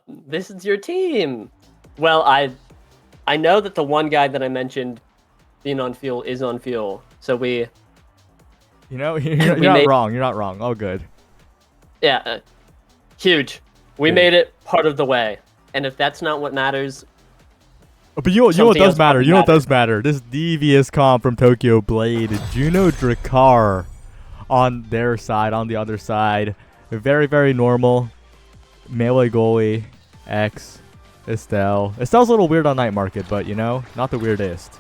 This is your team. Well, I know that the one guy that I mentioned being on fuel is on fuel. So we You know, you're we not made wrong. You're not wrong. All good. yeah, huge. We Huge. made it part of the way. And if that's not what matters, But you know what something does else matter? probably You know what matters. does matter? This devious comp from Tokyo Blade, Juno Drakkar on their side, on the other side. Very, very normal. Melee goalie, X, Estelle. Estelle's a little weird on night market, but you know, not the weirdest.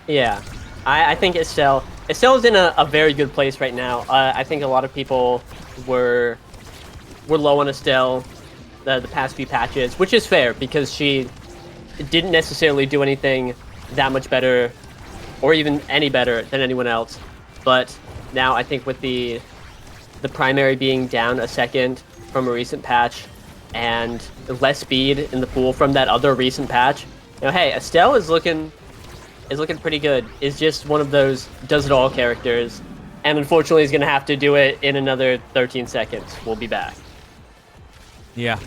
Yeah, I think Estelle's in a very good place right now. I think a lot of people were low on Estelle the past few patches, which is fair because she didn't necessarily do anything that much better or even any better than anyone else. But now I think with the primary being down a second from a recent patch and less speed in the pool from that other recent patch, hey, Estelle is looking pretty good. Is just one of those does it all characters, and unfortunately he's gonna have to do it in another 13 seconds. We'll be back. Yeah,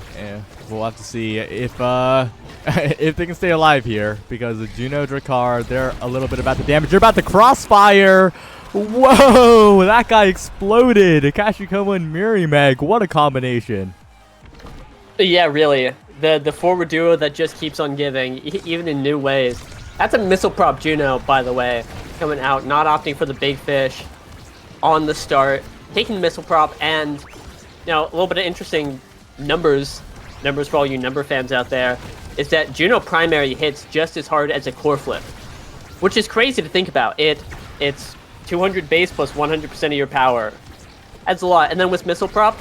we'll have to see if if they can stay alive here, because the Juno Drakkar, they're a little bit about the damage. They're about to crossfire. Whoa, that guy exploded. Kashikoma and Mirimeg, what a combination. Yeah, really. The forward duo that just keeps on giving, even in new ways. That's a missile prop Juno, by the way, coming out, not opting for the big fish on the start, taking the missile prop, and a little bit of interesting numbers for all you number fans out there, is that Juno primary hits just as hard as a Koreflip, which is crazy to think about. It's 200 base plus 100% of your power. That's a lot. And then with missile prop,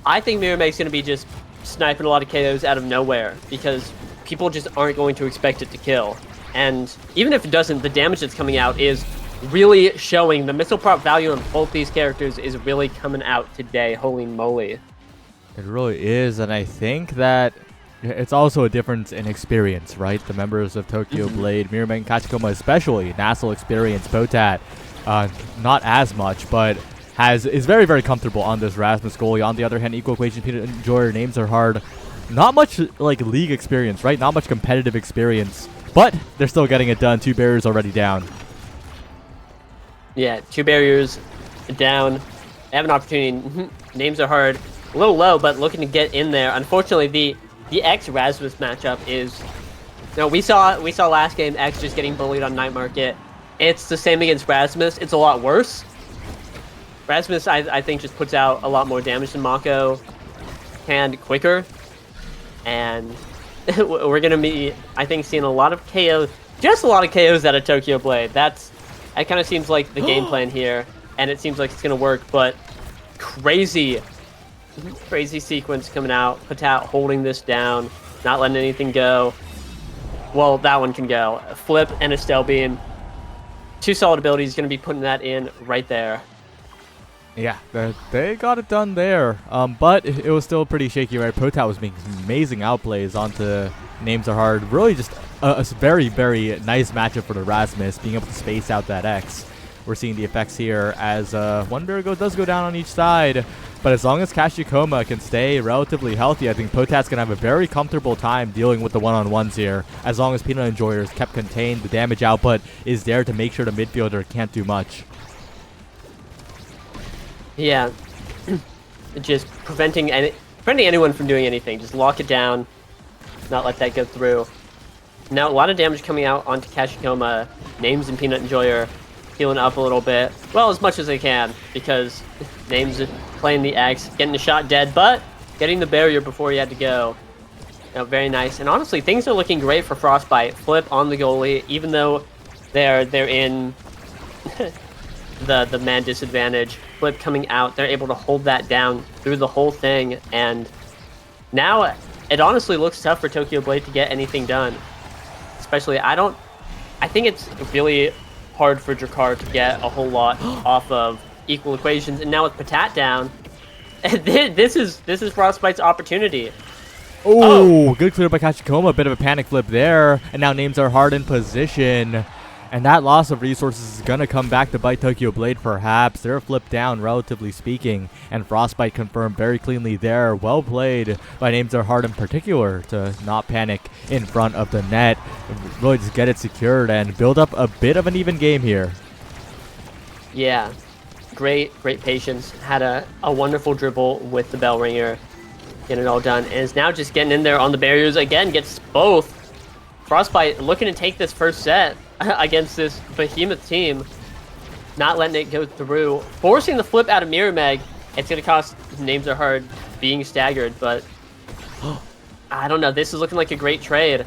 I think Mirimeg's going to be just sniping a lot of KOs out of nowhere because people just aren't going to expect it to kill. And even if it doesn't, the damage that's coming out is really showing. The missile prop value on both these characters is really coming out today. Holy moly. It really is, and I think that it's also a difference in experience, right? The members of Tokyo Blade, Mirimeg and Kachikoma especially, NASL experience, Potat, not as much, but is very, very comfortable on this Rasmus goalie. On the other hand, Equal Equation, Peanut Enjoyer, names are hard. Not much like league experience, right? Not much competitive experience, but they're still getting it done. 2 barriers already down. Yeah, 2 barriers down. They have an opportunity. Names are hard. A little low, but looking to get in there. Unfortunately, the X Rasmus matchup is... we saw last game X just getting bullied on night market. It's the same against Rasmus. It's a lot worse. Rasmus, I think, just puts out a lot more damage than Mako and quicker. And we're going to be, I think, seeing a lot of KOs. Just a lot of KOs out of Tokyo Blade. That kind of seems like the game plan here. And it seems like it's going to work. But crazy sequence coming out. Patat holding this down. Not letting anything go. Well, that one can go. Flip and Estelle being 2 solid abilities. Going to be putting that in right there. Yeah, they got it done there, but it was still pretty shaky, right? Potat was making some amazing outplays onto Names Are Hard. Really just a very, very nice matchup for the Rasmus, being able to space out that X. We're seeing the effects here as one barrier does go down on each side, but as long as Kashikoma can stay relatively healthy, I think Potat's going to have a very comfortable time dealing with the one-on-ones here, as long as Peanut Enjoyer is kept contained. The damage output is there to make sure the midfielder can't do much. Yeah, just preventing anyone from doing anything. Just lock it down, not let that go through. Now, a lot of damage coming out onto Kashikoma. Names and Peanut Enjoyer healing up a little bit. Well, as much as they can, because Names playing the X, getting the shot dead, but getting the barrier before he had to go. Very nice. And honestly, things are looking great for Frostbite. Flip on the goalie, even though they're in the man disadvantage. Flip coming out, they're able to hold that down through the whole thing, and now it honestly looks tough for Tokyo Blade to get anything done. Especially, I think it's really hard for Drakkar to get a whole lot off of Equal Equations, and now with Patat down, this is Frostbite's opportunity. Oh, good clear by Kashikoma. A bit of a panic flip there, and now Names Are Hard in position. And that loss of resources is going to come back to bite Tokyo Blade perhaps. They're flipped down, relatively speaking. And Frostbite confirmed very cleanly there. Well played by NASL in particular to not panic in front of the net. Really just get it secured and build up a bit of an even game here. Yeah, great patience. Had a wonderful dribble with the bell ringer. Getting it all done. And is now just getting in there on the barriers again. Gets both. Frostbite looking to take this first set against this behemoth team. Not letting it go through. Forcing the flip out of Mirrormeg. It's going to cost NASL being staggered, but I don't know. This is looking like a great trade.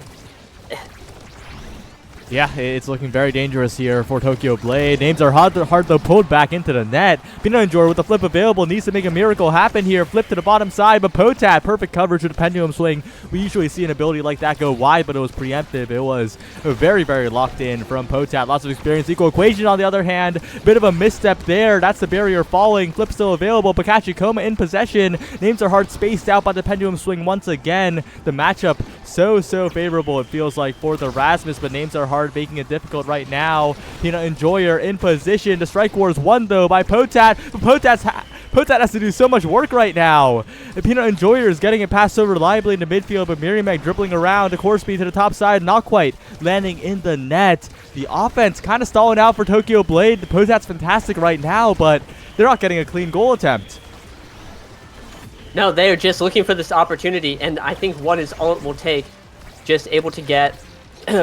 Yeah, it's looking very dangerous here for Tokyo Blade. Names are hard though, pulled back into the net. Peanut Enjoyer with the flip available needs to make a miracle happen here. Flip to the bottom side, but Potat, perfect coverage with the pendulum swing. We usually see an ability like that go wide, but it was preemptive. It was very, very locked in from Potat. Lots of experience. Equal Equation on the other hand, bit of a misstep there. That's the barrier falling. Flip still available, but Kachikoma in possession. Names are hard spaced out by the pendulum swing once again. The matchup so favorable, it feels like, for the Rasmus, but names are hard, making it difficult right now. Peanut Enjoyer in position. The strike war is won though by Potat, but Potat has to do so much work right now. The Peanut Enjoyer is getting it passed so reliably into midfield, but Mirrormeg dribbling around. The core speed to the top side, not quite landing in the net. The offense kind of stalling out for Tokyo Blade. The Potat's fantastic right now, but they're not getting a clean goal attempt. No, they're just looking for this opportunity, and I think one is all it will take. Just able to get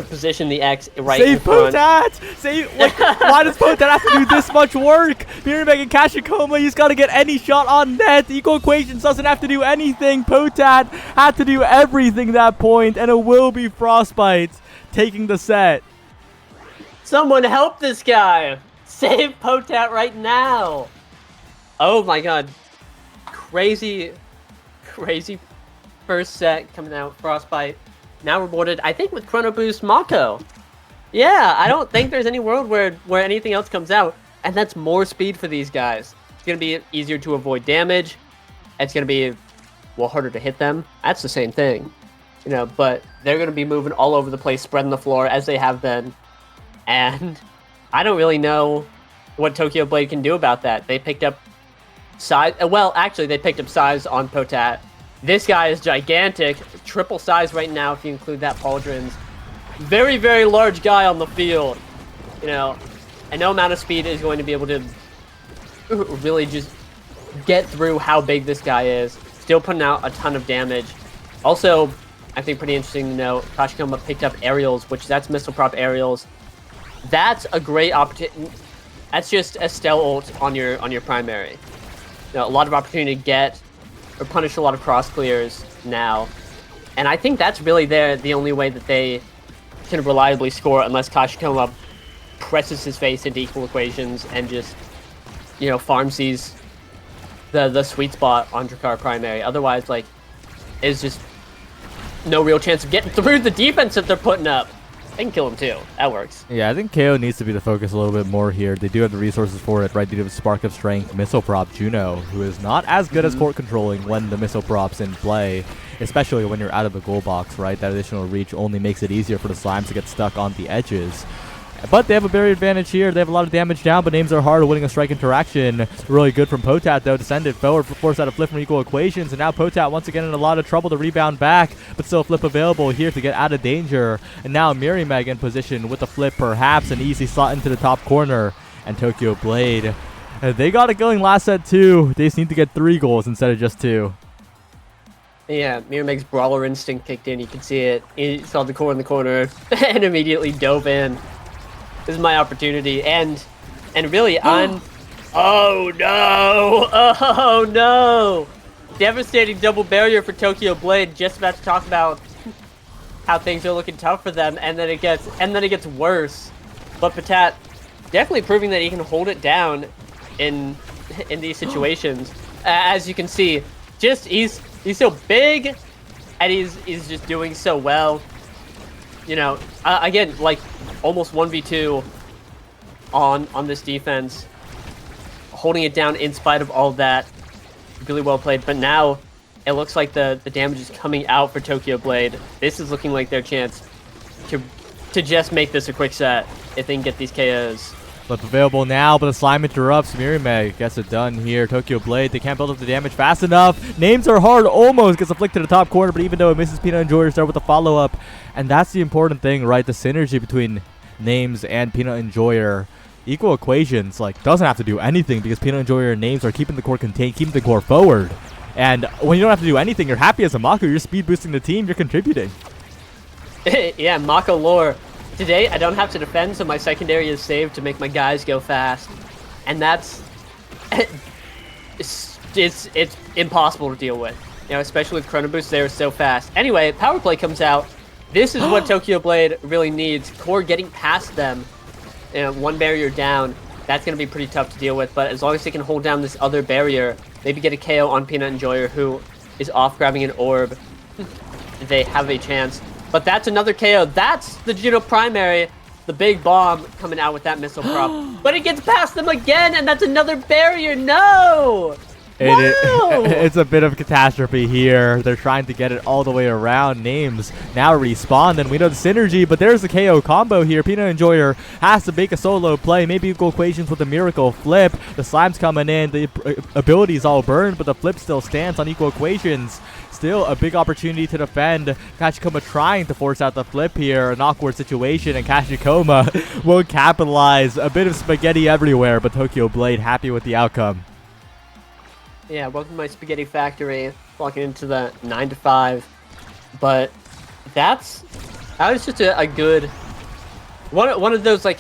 position the X right in front. Potat! Save! Why does Potat have to do this much work? Mirrormeg and Kachikoma, he's got to get any shot on net. Equal Equations doesn't have to do anything. Potat had to do everything that point, and it will be Frostbite taking the set. Someone help this guy! Save Potat right now! Oh my god. Crazy first set coming out. Frostbite now rewarded, I think, with Chrono Boost Mako. Yeah, I don't think there's any world where anything else comes out, and that's more speed for these guys. It's gonna be easier to avoid damage. It's gonna be, well, harder to hit them. That's the same thing, you know. But they're gonna be moving all over the place, spreading the floor as they have been, and I don't really know what Tokyo Blade can do about that. They picked up size. Well, actually, they picked up size on Potat. This guy is gigantic, triple size right now if you include that pauldrons. Very large guy on the field. You know, and no amount of speed is going to be able to really just get through how big this guy is. Still putting out a ton of damage. Also, I think pretty interesting to note, Kachikoma picked up aerials, which that's missile prop aerials. That's a great opportunity. That's just a Estelle ult on your primary. You know, a lot of opportunity to get or punish a lot of cross clears now. And I think that's really the only way that they can reliably score, unless Kachikoma presses his face into Equal Equations and just, you know, farms these the sweet spot on Drakkar primary. Otherwise, like, is just no real chance of getting through the defense that they're putting up. They can kill him too. That works. Yeah, I think KO needs to be the focus a little bit more here. They do have the resources for it, right? They do have Spark of Strength, Missile Prop, Juno, who is not as good as court controlling when the Missile Prop's in play, especially when you're out of the goal box, right? That additional reach only makes it easier for the Slimes to get stuck on the edges. But they have a barrier advantage here. They have a lot of damage down, but names are hard, winning a strike interaction. Really good from Potat, though, to send it forward, force out a flip from Equal Equations, and now Potat once again in a lot of trouble to rebound back, but still a flip available here to get out of danger. And now Mirrormeg in position with a flip, perhaps an easy slot into the top corner. And Tokyo Blade, they got it going last set too. They just need to get 3 goals instead of just 2. Yeah, Mirrormeg's brawler instinct kicked in. You could see it. He saw the core in the corner and immediately dove in. This is my opportunity, and really, I'm... Oh, no! Oh, no! Devastating double barrier for Tokyo Blade. Just about to talk about how things are looking tough for them, and then it gets worse. But Potat definitely proving that he can hold it down in these situations. As you can see, just he's so big, and he's just doing so well. You know, again, like, almost 1v2 on this defense, holding it down in spite of all that. Really well played, but now it looks like the damage is coming out for Tokyo Blade. This is looking like their chance to to just make this a quick set if they can get these KOs. Flip available now, but the slime interrupts. Mirimeg gets it done here. Tokyo Blade, they can't build up the damage fast enough. Names are hard, almost gets a flick to the top corner, but even though it misses, Peanut Enjoyer start with the follow-up. And that's the important thing, right? The synergy between Names and Peanut Enjoyer. Equal equations, like, doesn't have to do anything because Peanut Enjoyer and Names are keeping the core contained, keeping the core forward. And when you don't have to do anything, you're happy as a Mako, you're speed boosting the team, you're contributing. Yeah, Mako lore. Today, I don't have to defend, so my secondary is saved to make my guys go fast. And that's... it's impossible to deal with. You know, especially with Chrono Boost, they're so fast. Anyway, Power Play comes out. This is what Tokyo Blade really needs. Core getting past them. You know, one barrier down. That's going to be pretty tough to deal with, but as long as they can hold down this other barrier, maybe get a KO on Peanut Enjoyer, who is off grabbing an orb, they have a chance. But that's another KO. That's the Juno primary. The big bomb coming out with that missile prop. But it gets past them again, and that's another barrier. No! It's a bit of a catastrophe here. They're trying to get it all the way around. Names now respawn, and we know the synergy, but there's the KO combo here. Peanut Enjoyer has to make a solo play. Maybe equal equations with a miracle flip. The slime's coming in. The ability's all burned, but the flip still stands on equal equations. Still a big opportunity to defend. Kashikoma trying to force out the flip here. An awkward situation, and Kashikoma will capitalize. A bit of spaghetti everywhere, but Tokyo Blade happy with the outcome. Yeah, welcome to my spaghetti factory. Walking into the 9 to 5, but that was just a good one of those, like,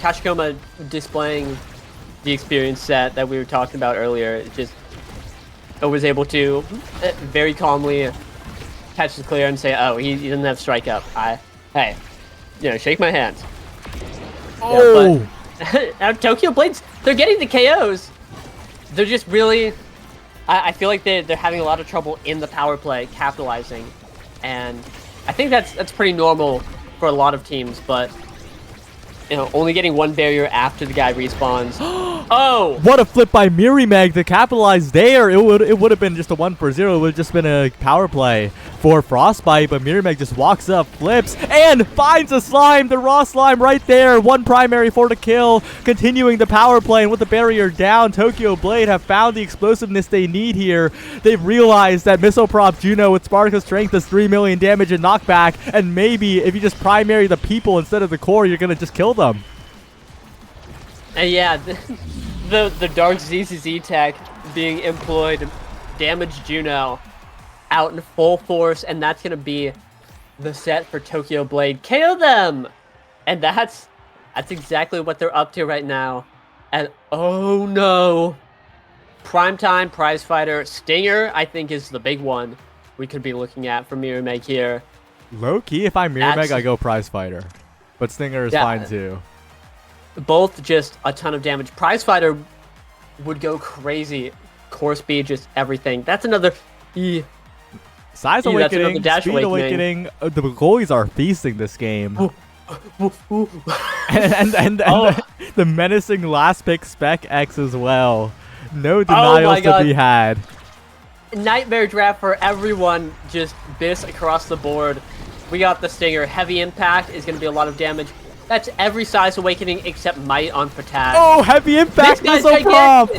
Kashikoma displaying the experience set that we were talking about earlier. It just was able to very calmly catch the clear and say, "Oh, he doesn't have strike up. Hey, you know, shake my hand." Oh, yeah, but now Tokyo Blades, they're getting the KOs. They're just really, I feel like they're having a lot of trouble in the power play, capitalizing. And I think that's pretty normal for a lot of teams, but, you know, only getting one barrier after the guy respawns. Oh! What a flip by Mirimeg to capitalize there. It would have been just a 1-for-0. It would have just been a power play for Frostbite, but Mirimeg just walks up, flips, and finds a slime, the raw slime right there. One primary for the kill, continuing the power play, and with the barrier down, Tokyo Blade have found the explosiveness they need here. They've realized that Missile Prop Juno with Sparta's strength does 3 million damage and knockback, and maybe if you just primary the people instead of the core, you're going to just kill them. And yeah, the Dark ZZZ tech being employed, damage Juno out in full force, and that's going to be the set for Tokyo Blade. KO them! And that's exactly what they're up to right now. And oh no! Primetime Prize Fighter Stinger, I think, is the big one we could be looking at for Mirimeg here. Low key, if I'm Mirimeg, I go Prize Fighter. But Stinger is fine too. Both just a ton of damage. Prize Fighter would go crazy. Core speed, just everything. That's another... Size Awakening, Speed Awakening. The goalies are feasting this game. and the menacing last pick Spec X as well. No denials to be had. Nightmare draft for everyone. Just bis across the board. We got the Stinger. Heavy Impact is going to be a lot of damage. That's every Size Awakening except Might on Fatag. Oh, Heavy Impact missile prop!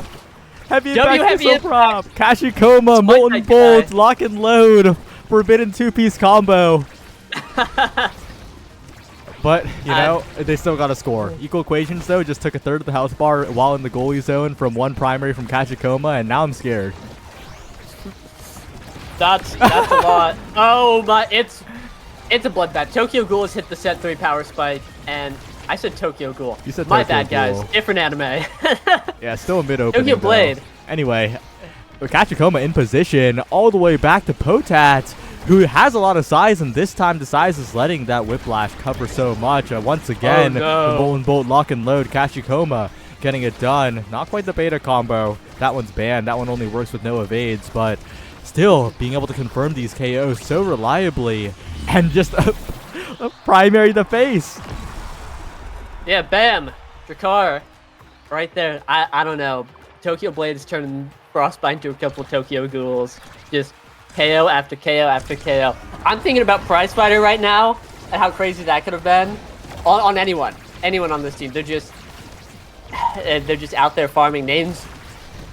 Heavy Impact missile prop! Kashikoma, Molten Bolt, Lock and Load, Forbidden 2-piece combo. But, you know, they still got to score. Equal equations, though, just took a third of the health bar while in the goalie zone from one primary from Kashikoma, and now I'm scared. That's a lot. Oh my, it's a bloodbath. Tokyo Ghoul has hit the set 3 power spike, and I said Tokyo Ghoul. You said my Tokyo bad, guys. Ghoul. Different anime. Yeah, still a mid-opening. Tokyo Blade. Anyway, Kachikoma in position all the way back to Potat, who has a lot of size, and this time the size is letting that Whiplash cover so much. Once again, the Molten Bolt Lock and Load, Kachikoma getting it done. Not quite the beta combo. That one's banned. That one only works with no evades, but still being able to confirm these KOs so reliably and just a primary the face. Yeah, bam! Drakkar. Right there. I don't know. Tokyo Blade is turning Frostbite into a couple of Tokyo Ghouls. Just KO after KO after KO. I'm thinking about Prize Fighter right now. how crazy that could have been on anyone on this team. They're just out there farming. Names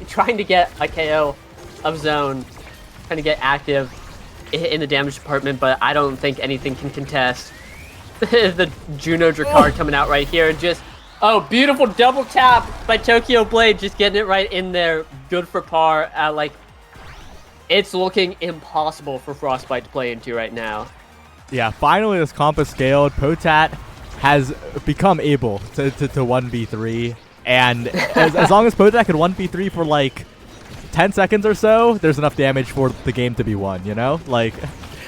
trying to get a KO of zone, trying to get active in the damage department, but I don't think anything can contest. The Juno Drakkar coming out right here, just beautiful double tap by Tokyo Blade, just getting it right in there, good for par. Like, it's looking impossible for Frostbite to play into right now. Yeah, finally this comp is scaled. Potat has become able to 1v3, and as long as Potat can 1v3 for like 10 seconds or so, there's enough damage for the game to be won, you know? Like,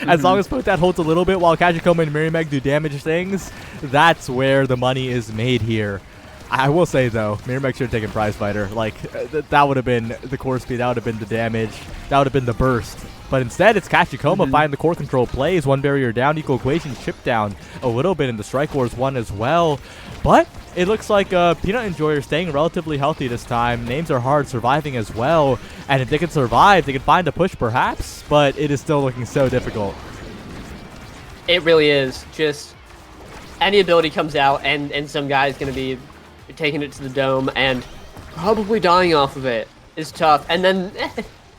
as long as Potat holds a little bit while Kachikoma and Mirimeg do damage things, that's where the money is made here. I will say, though, Mirimeg should have taken Prize Fighter. Like, that would have been the core speed, that would have been the damage, that would have been the burst. But instead, it's Kachikoma finding the core control plays, one barrier down, equal equations chipped down a little bit, and the Strike Wars one as well. But it looks like Peanut Enjoyer staying relatively healthy this time. Names are hard, surviving as well. And if they can survive, they can find a push perhaps, but it is still looking so difficult. It really is. Just any ability comes out, and some guy's going to be taking it to the dome and probably dying off of it. Is tough. And then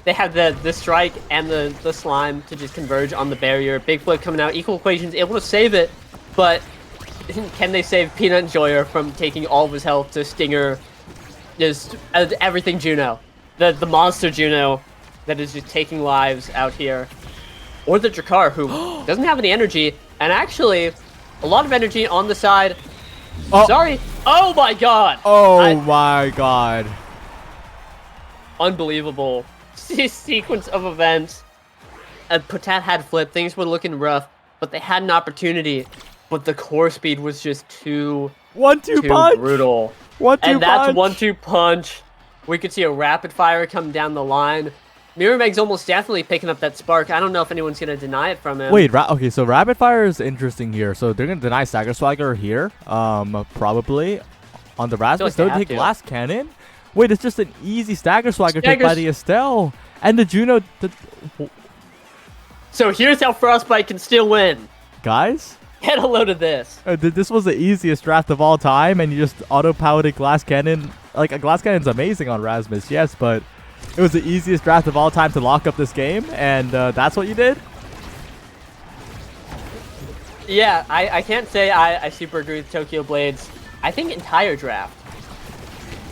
they have the strike and the slime to just converge on the barrier. Big flip coming out, equal equations, able to save it, but can they save Peanut Enjoyer from taking all of his health to Stinger? Just everything Juno. The monster Juno that is just taking lives out here. Or the Drakkar, who doesn't have any energy, and actually a lot of energy on the side. Oh. Sorry. Oh my god. My god. Unbelievable sequence of events. Potat had flipped. Things were looking rough, but they had an opportunity. But the core speed was just too punch. brutal. 1-2 and that's punch. 1-2 punch. We could see a rapid fire come down the line. Mirimeg's almost definitely picking up that spark. I don't know if anyone's going to deny it from him. Wait, okay, so rapid fire is interesting here. So they're going to deny Stagger Swagger here, probably. On the Rasmus, don't take Glass Cannon. Wait, it's just an easy Stagger Swagger take by the Estelle. And the Juno... So here's how Frostbite can still win. Guys? Get a load of this. This was the easiest draft of all time, and you just auto-piloted Glass Cannon. Like, a Glass Cannon's amazing on Rasmus, yes, but it was the easiest draft of all time to lock up this game, and that's what you did? Yeah, I can't say I super agree with Tokyo Blades. I think entire draft,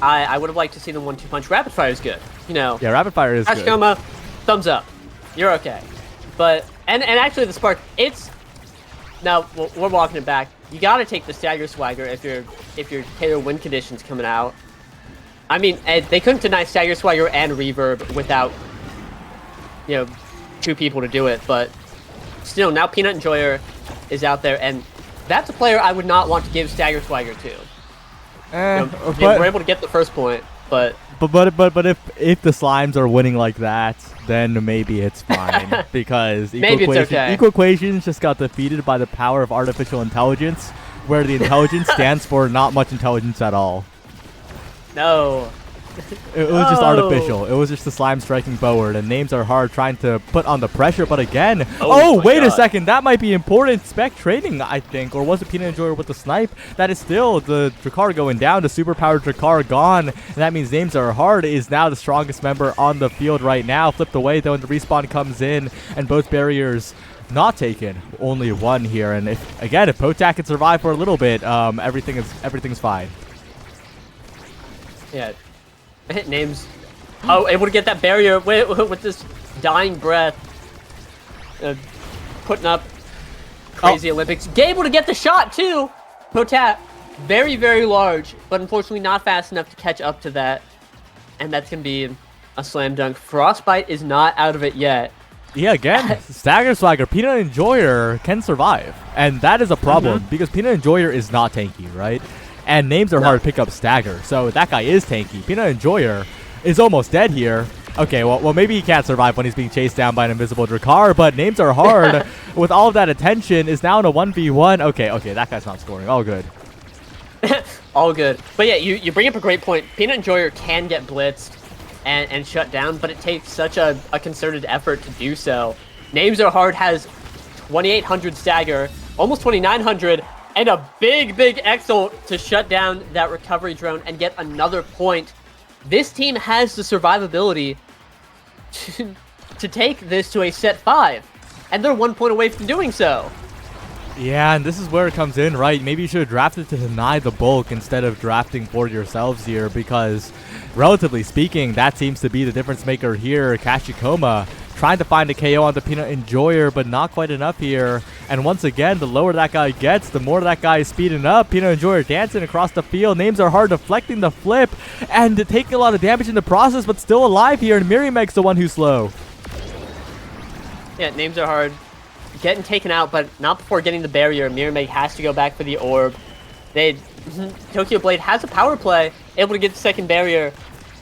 I would have liked to see them 1-2 punch. Rapid Fire is good, you know. Yeah, Rapid Fire is good. Kachikoma, thumbs up. You're okay. But, and actually the spark, it's... Now, we're walking it back. You gotta take the Stagger Swagger if your KO win condition's coming out. I mean, they couldn't deny Stagger Swagger and Reverb without, you know, two people to do it. But still, now Peanut Enjoyer is out there, and that's a player I would not want to give Stagger Swagger to. We're able to get the first point, but if the Slimes are winning like that, then maybe it's fine because Equal Equations just got defeated by the power of artificial intelligence, where the intelligence stands for not much intelligence at all. No. It was just artificial. It was just the Slime striking forward, and Names Are Hard trying to put on the pressure, but again... wait a second. That might be important. Spec trading, I think. Or was it Peanut Enjoyer with the snipe? That is still the Drakkar going down. The superpowered Drakkar gone. And that means Names Are Hard is now the strongest member on the field right now. Flipped away, though, and the respawn comes in, and both barriers... not taken, only one here, and if Potat can survive for a little bit, everything's fine. Yeah, Names, able to get that barrier with this dying breath, putting up crazy Olympics. Able to get the shot too. Potat, very very large, but unfortunately not fast enough to catch up to that, and that's gonna be a slam dunk. Frostbite is not out of it yet. Yeah, again, Stagger Swagger, Peanut Enjoyer can survive. And that is a problem, because Peanut Enjoyer is not tanky, right? And Names Are Hard to pick up Stagger, so that guy is tanky. Peanut Enjoyer is almost dead here. Okay, well, maybe he can't survive when he's being chased down by an invisible Drakkar, but Names Are Hard, with all of that attention, is now in a 1v1. Okay, that guy's not scoring. All good. All good. But yeah, you bring up a great point. Peanut Enjoyer can get blitzed and shut down, but it takes such a concerted effort to do so. Names Are Hard has 2800 stagger, almost 2,900, and a big X ult to shut down that recovery drone and get another point. This team has the survivability to take this to a set 5, and they're 1 point away from doing so. Yeah, and this is where it comes in, right? Maybe you should have drafted to deny the bulk instead of drafting for yourselves here, because relatively speaking, that seems to be the difference maker here. Kashikoma trying to find a KO on the Peanut Enjoyer, but not quite enough here. And once again, the lower that guy gets, the more that guy is speeding up. Peanut Enjoyer dancing across the field. Names are hard, deflecting the flip and taking a lot of damage in the process, but still alive here. And Miriameg's the one who's slow. Yeah, names are hard. Getting taken out, but not before getting the barrier. Miriameg has to go back for the orb. Tokyo Blade has a power play, able to get the second barrier.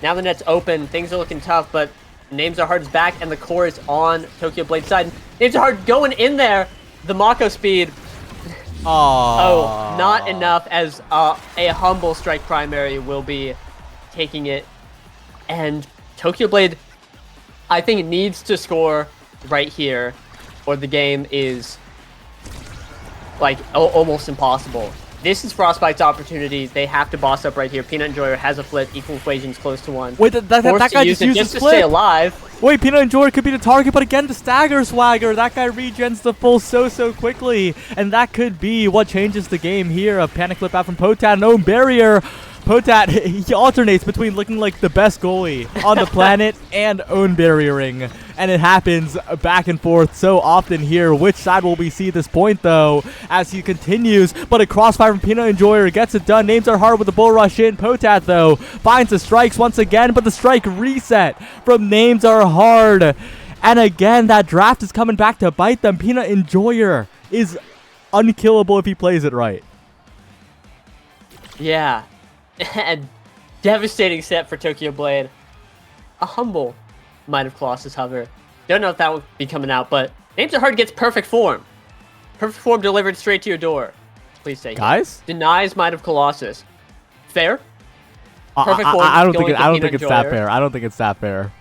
Now the net's open. Things are looking tough, but Names Are Hard's back, and the core is on Tokyo Blade's side. Names Are Hard going in there. The Mako speed. Oh, not enough, as a humble strike primary will be taking it. And Tokyo Blade, I think, it needs to score right here, or the game is like almost impossible. This is Frostbite's opportunity. They have to boss up right here. Peanut Enjoyer has a flip. Equal equations close to 1. Wait, that guy just used his to flip. Stay alive. Wait, Peanut Enjoyer could be the target, but again, the stagger swagger. That guy regens the full so quickly. And that could be what changes the game here. A panic flip out from Potat. No barrier. Potat, he alternates between looking like the best goalie on the planet and own barriering. And it happens back and forth so often here. Which side will we see this point, though, as he continues? But a crossfire from Peanut Enjoyer gets it done. Names Are Hard with the bull rush in. Potat, though, finds the strikes once again, but the strike reset from Names Are Hard. And again, that draft is coming back to bite them. Peanut Enjoyer is unkillable if he plays it right. Yeah. And devastating set for Tokyo Blade. A humble Might of Colossus hover. Don't know if that will be coming out, but Names Are Hard gets perfect form. Perfect form delivered straight to your door. Please take Guys? it. Denies Might of Colossus. Fair? Perfect form. I don't think it's that fair. I don't think it's that fair.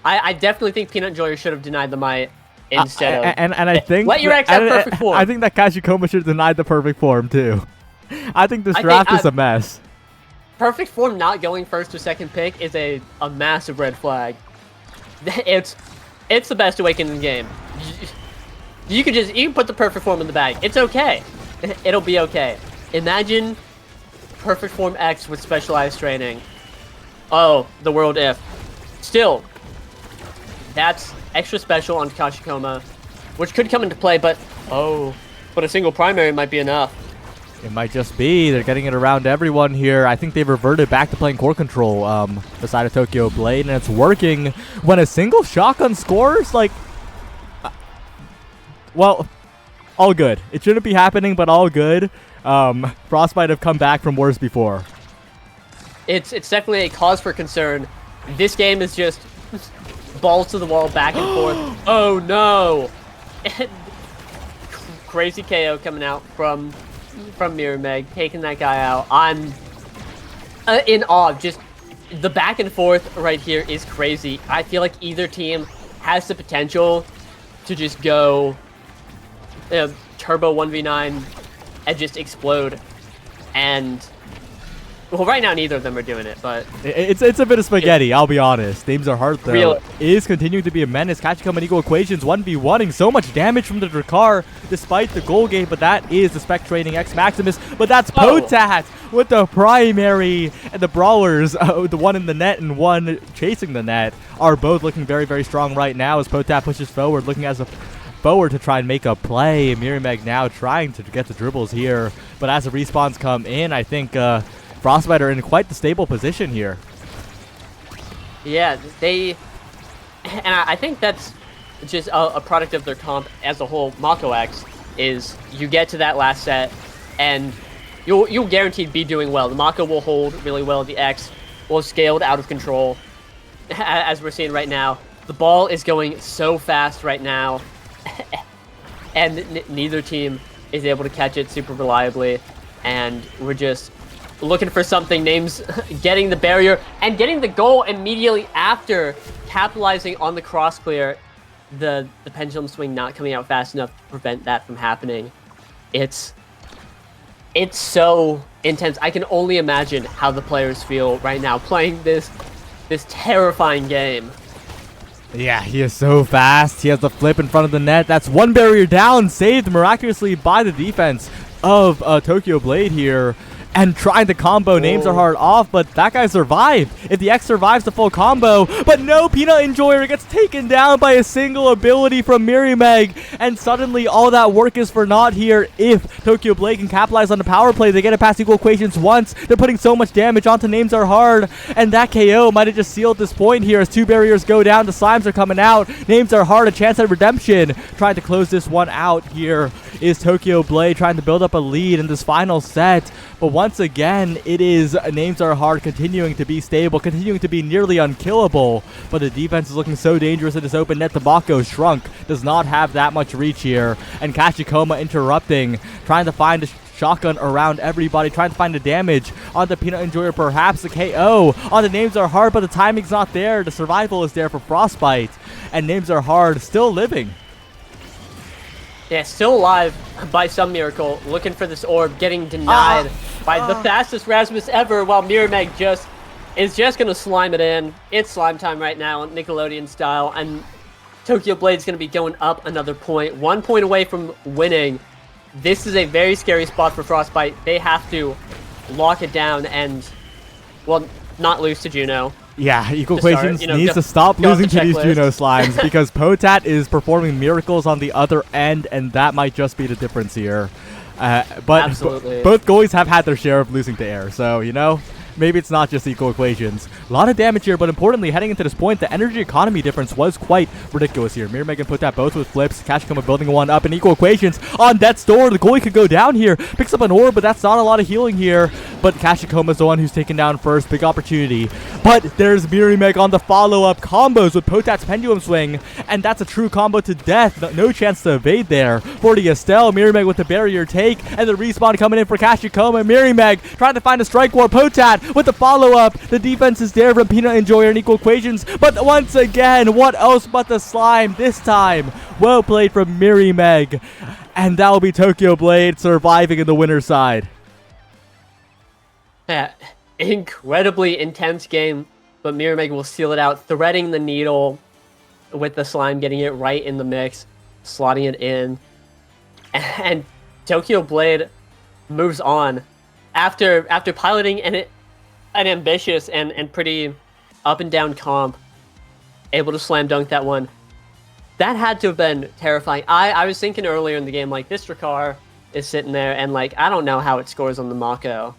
I definitely think Peanut Enjoyer should have denied the Might instead of. And I think let your ex have perfect form. I think that Kashikoma should have denied the perfect form too. I think this draft is a mess. Perfect form not going first or second pick is a massive red flag. It's the best Awaken in the game. You can put the perfect form in the bag. It's okay. It'll be okay. Imagine perfect form X with specialized training. Oh, the world if. Still, that's extra special on Kashikoma, which could come into play, but a single primary might be enough. It might just be. They're getting it around everyone here. I think they've reverted back to playing core control beside of Tokyo Blade, and it's working. When a single shotgun scores, like, well, all good. It shouldn't be happening, but all good. Frostbite have come back from worse before. It's definitely a cause for concern. This game is just balls to the wall, back and forth. Oh no! Crazy KO coming out from Miriameg, taking that guy out. I'm in awe. Just the back and forth right here is crazy. I feel like either team has the potential to just go turbo 1v9 and just explode. And well, right now neither of them are doing it, but it's a bit of spaghetti. I'll be honest. Names Are Hard though is continuing to be a menace. Kachikoma and Equal Equations 1v1ing so much damage from the Drakkar despite the goal game, but that is the Spec Trading X Maximus. But that's Potat with the primary, and the brawlers, the one in the net and one chasing the net, are both looking very strong right now as Potat pushes forward, looking as a forward to try and make a play. Miriameg now trying to get the dribbles here, but as the respawns come in, I think Frostbite are in quite the stable position here. Yeah, and I think that's just a product of their comp as a whole. Mako X is you get to that last set, and you'll guaranteed be doing well. The Mako will hold really well. The X will have scaled out of control, as we're seeing right now. The ball is going so fast right now, and neither team is able to catch it super reliably, and we're just looking for something. Names getting the barrier and getting the goal immediately after, capitalizing on the cross clear. The pendulum swing not coming out fast enough to prevent that from happening. it's so intense. I can only imagine how the players feel right now playing this terrifying game. Yeah, he is so fast. He has the flip in front of the net. That's one barrier down, saved miraculously by the defense of Tokyo Blade here. And trying to combo Names Are Hard off, but that guy survived. If the X survives the full combo, but no, Peanut Enjoyer gets taken down by a single ability from Mirimeg, and suddenly all that work is for naught here. If Tokyo Blade can capitalize on the power play, they get it past equal equations once. They're putting so much damage onto Names Are Hard, and that KO might have just sealed this point here as two barriers go down. The slimes are coming out. Names Are Hard, a chance at redemption. Trying to close this one out here is Tokyo Blade, trying to build up a lead in this final set. But once again, it is Names Are Hard continuing to be stable, continuing to be nearly unkillable. But the defense is looking so dangerous in this open net. Tobacco Shrunk does not have that much reach here. And Kachikoma interrupting, trying to find a shotgun around everybody, trying to find the damage on the Peanut Enjoyer, perhaps the KO on the Names Are Hard, but the timing's not there. The survival is there for Frostbite, and Names Are Hard still living. Yeah, still alive by some miracle, looking for this orb, getting denied by the fastest Rasmus ever, while Mirimeg is just going to slime it in. It's slime time right now, Nickelodeon style, and Tokyo Blade's going to be going up another point, 1 point away from winning. This is a very scary spot for Frostbite. They have to lock it down and, well, not lose to Juno. Yeah, Equal Equations needs to stop losing to these Juno slimes because Potat is performing miracles on the other end, and that might just be the difference here. But both goalies have had their share of losing to air, so, you know, maybe it's not just Equal Equations. A lot of damage here, but importantly, heading into this point, the energy economy difference was quite ridiculous here. Mirimeg and Potat both with flips. Kachikoma building one up in Equal Equations on Death's Door. The goalie could go down here. Picks up an orb, but that's not a lot of healing here. But Kachikoma's the one who's taken down first. Big opportunity. But there's Mirimeg on the follow-up combos with Potat's Pendulum Swing, and that's a true combo to death. No chance to evade there for the Estelle. Mirimeg with the barrier take, and the respawn coming in for Kachikoma. Mirimeg trying to find a strike war. Potat with the follow-up. The defense is there from Peanut Enjoyer and Equal Equations, but once again, what else but the slime this time? Well played from Mirimeg, and that will be Tokyo Blade surviving in the winner's side. Yeah, incredibly intense game, but Mirimeg will seal it out, threading the needle with the slime, getting it right in the mix, slotting it in, and Tokyo Blade moves on after piloting an ambitious and pretty up and down comp, able to slam dunk that one. That had to have been terrifying. I was thinking earlier in the game, like, this Drakkar is sitting there, and, like, I don't know how it scores on the Mako.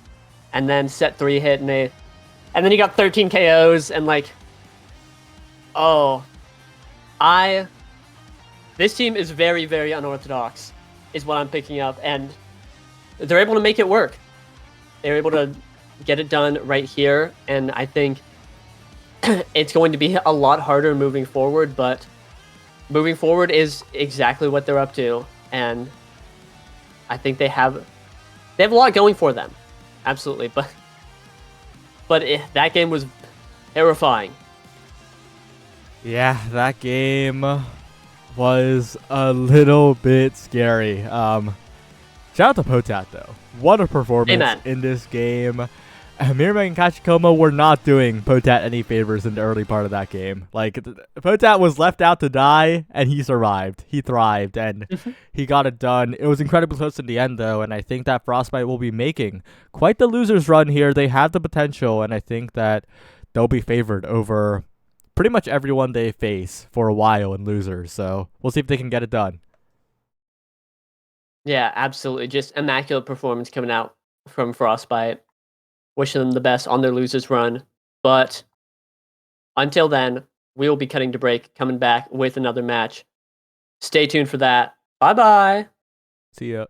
And then set 3 hit, and then he got 13 KOs, and, like, this team is very, very unorthodox, is what I'm picking up, and they're able to make it work. They're able to get it done right here, and I think it's going to be a lot harder moving forward, but moving forward is exactly what they're up to, and I think they have a lot going for them. Absolutely, but that game was terrifying. Yeah, that game was a little bit scary. Shout out to Potat, though. What a performance in this game. Mirimeg and Kachikoma were not doing Potat any favors in the early part of that game. Like, Potat was left out to die, and he survived. He thrived, and he got it done. It was incredibly close in the end, though, and I think that Frostbite will be making quite the loser's run here. They have the potential, and I think that they'll be favored over pretty much everyone they face for a while in losers. So we'll see if they can get it done. Yeah, absolutely. Just immaculate performance coming out from Frostbite. Wishing them the best on their losers run. But until then, we will be cutting to break, coming back with another match. Stay tuned for that. Bye-bye. See ya.